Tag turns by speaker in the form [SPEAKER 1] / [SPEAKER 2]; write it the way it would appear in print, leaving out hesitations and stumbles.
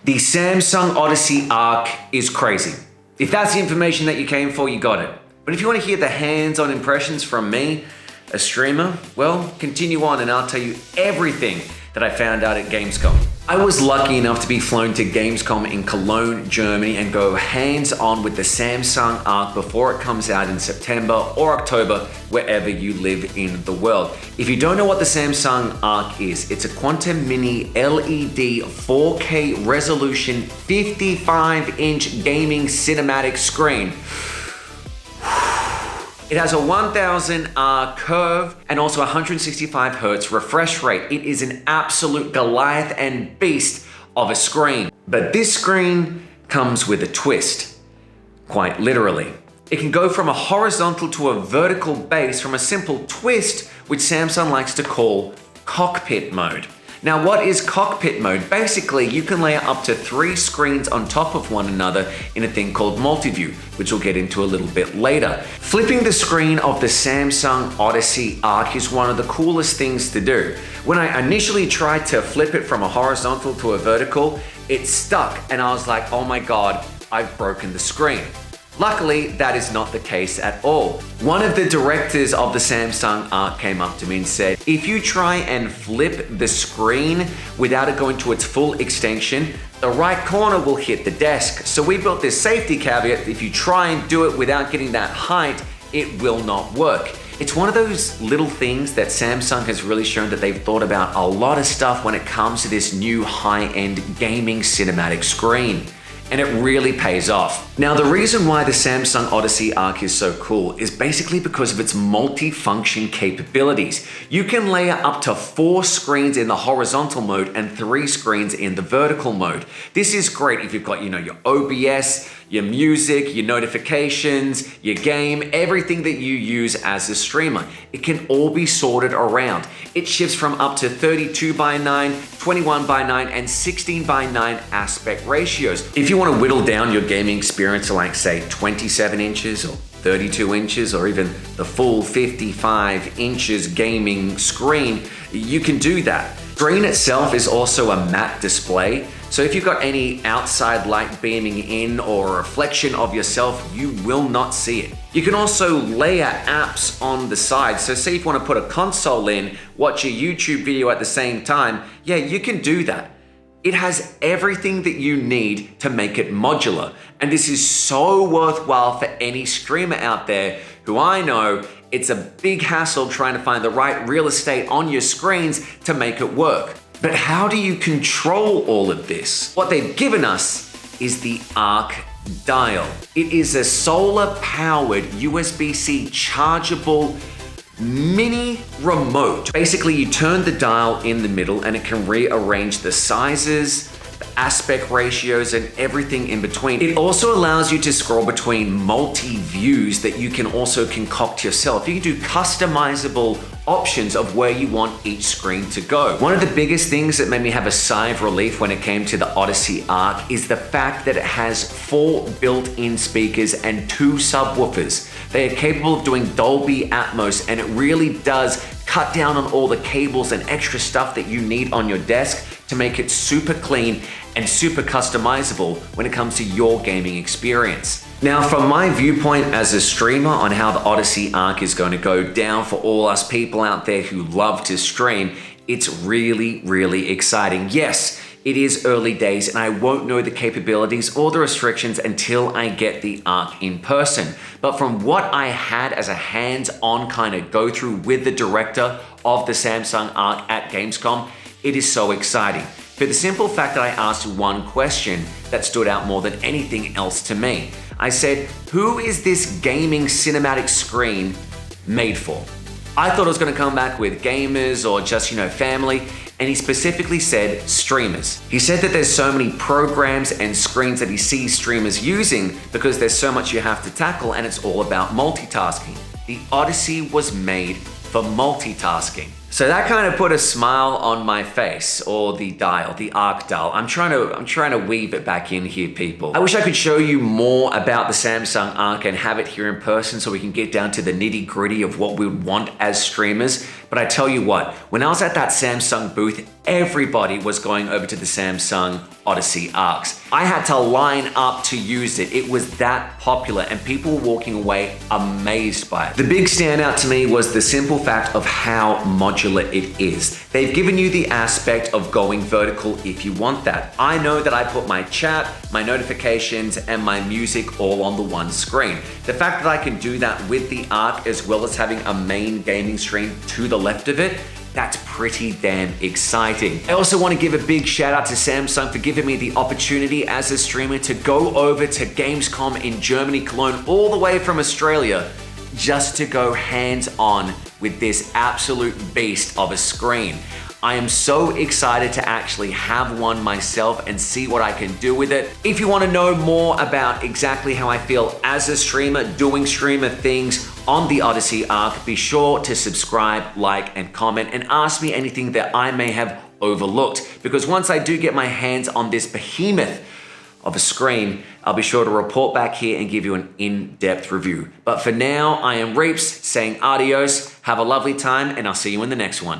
[SPEAKER 1] The Samsung Odyssey Ark is crazy. If that's the information that you came for, you got it. But if you want to hear the hands-on impressions from me, a streamer, well, continue on and I'll tell you everything that I found out at Gamescom. I was lucky enough to be flown to Gamescom in Cologne, Germany and go hands-on with the Samsung Ark before it comes out in September or October, wherever you live in the world. If you don't know what the Samsung Ark is, it's a Quantum Mini LED 4K resolution 55-inch gaming cinematic screen. It has a 1000 curve and also 165 Hertz refresh rate. It is an absolute Goliath and beast of a screen. But this screen comes with a twist, quite literally. It can go from a horizontal to a vertical base from a simple twist, which Samsung likes to call Cockpit mode. Now, what is Cockpit mode? Basically, you can layer up to 3 screens on top of one another in a thing called Multiview, which we'll get into a little bit later. Flipping the screen of the Samsung Odyssey Ark is one of the coolest things to do. When I initially tried to flip it from a horizontal to a vertical, it stuck and I was like, oh my God, I've broken the screen. Luckily, that is not the case at all. One of the directors of the Samsung Ark came up to me and said, if you try and flip the screen without it going to its full extension, the right corner will hit the desk. So we built this safety caveat. If you try and do it without getting that height, it will not work. It's one of those little things that Samsung has really shown that they've thought about a lot of stuff when it comes to this new high-end gaming cinematic screen. And it really pays off. Now, the reason why the Samsung Odyssey Ark is so cool is basically because of its multi-function capabilities. You can layer up to 4 screens in the horizontal mode and 3 screens in the vertical mode. This is great if you've got, your OBS, your music, your notifications, your game, everything that you use as a streamer. It can all be sorted around. It shifts from up to 32:9, 21:9, and 16:9 aspect ratios. If you want to whittle down your gaming experience to like say 27 inches or 32 inches or even the full 55 inches gaming screen, you can do that. The screen itself is also a matte display. So if you've got any outside light beaming in or a reflection of yourself, you will not see it. You can also layer apps on the side. So say if you want to put a console in, watch a YouTube video at the same time, yeah, you can do that. It has everything that you need to make it modular. And this is so worthwhile for any streamer out there who I know it's a big hassle trying to find the right real estate on your screens to make it work. But how do you control all of this? What they've given us is the Arc Dial. It is a solar-powered USB-C chargeable mini remote. Basically, you turn the dial in the middle and it can rearrange the sizes, the aspect ratios, and everything in between. It also allows you to scroll between multi-views that you can also concoct yourself. You can do customizable options of where you want each screen to go. One of the biggest things that made me have a sigh of relief when it came to the Odyssey Ark is the fact that it has 4 built-in speakers and 2 subwoofers. They are capable of doing Dolby Atmos, and it really does cut down on all the cables and extra stuff that you need on your desk to make it super clean and super customizable when it comes to your gaming experience. Now, from my viewpoint as a streamer on how the Odyssey Ark is going to go down for all us people out there who love to stream, it's really, really exciting. Yes, it is early days and I won't know the capabilities or the restrictions until I get the Ark in person. But from what I had as a hands-on kind of go through with the director of the Samsung Ark at Gamescom, it is so exciting. For the simple fact that I asked one question that stood out more than anything else to me. I said, who is this gaming cinematic screen made for? I thought it was going to come back with gamers or just, family. And he specifically said streamers. He said that there's so many programs and screens that he sees streamers using because there's so much you have to tackle and it's all about multitasking. The Odyssey was made for multitasking. So that kind of put a smile on my face, or the dial, the Arc Dial. I'm trying to weave it back in here, people. I wish I could show you more about the Samsung Ark and have it here in person so we can get down to the nitty-gritty of what we would want as streamers. But I tell you what, when I was at that Samsung booth, everybody was going over to the Samsung Odyssey Arcs. I had to line up to use it. It was that popular and people were walking away amazed by it. The big standout to me was the simple fact of how modular it is. They've given you the aspect of going vertical if you want that. I know that I put my chat, my notifications, and my music all on the one screen. The fact that I can do that with the Arc as well as having a main gaming screen to the left of it, that's pretty damn exciting. I also want to give a big shout out to Samsung for giving me the opportunity as a streamer to go over to Gamescom in Germany, Cologne, all the way from Australia, just to go hands-on with this absolute beast of a screen. I am so excited to actually have one myself and see what I can do with it. If you want to know more about exactly how I feel as a streamer, doing streamer things on the Odyssey Arc, be sure to subscribe, like, and comment, and ask me anything that I may have overlooked. Because once I do get my hands on this behemoth of a screen, I'll be sure to report back here and give you an in-depth review. But for now, I am Reapz saying adios, have a lovely time, and I'll see you in the next one.